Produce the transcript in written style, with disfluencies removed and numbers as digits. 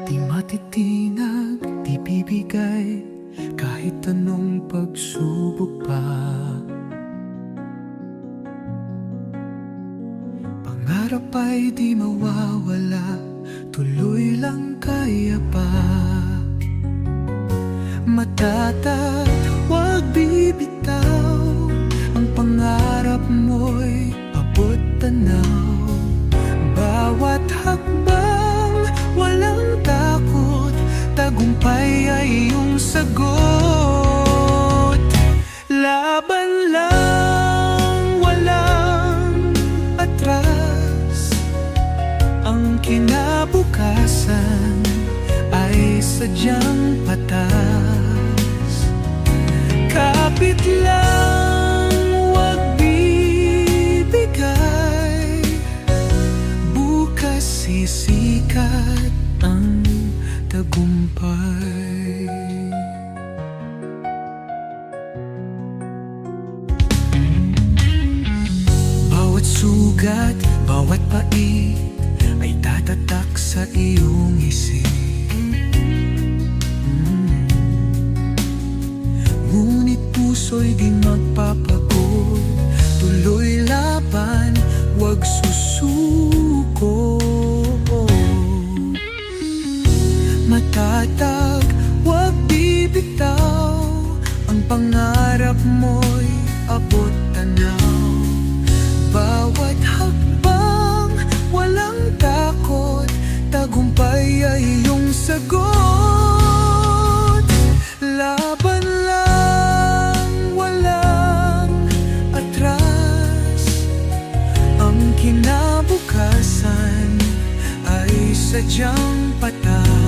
Di matitinag, di bibigay kahit anong pagsubok pa. Pangarap ay di mawawala, tuloy lang kaya pa. Matatag, huwag bibitaw, ang pangarap mo'y abot tanaw. Bawat hakbang, walang takot, tagumpay ay iyong sagot. Laban lang, walang atras, ang kinabukasan ay sadyang patas. Kapit lang, huwag bibigay, bukas sisikat ang tagumpay. Bawat sugat, bawat pait ay tatatak sa iyong isip. Ngunit puso'y di magpapagod, tuloy laban, huwag susuko. Matatag, huwag bibitaw, ang pangarap mo'y abot tanaw. Bawat hakbang, walang takot, tagumpay ay iyong sagot. Laban lang, walang atras, ang kinabukasan ay sadyang patas.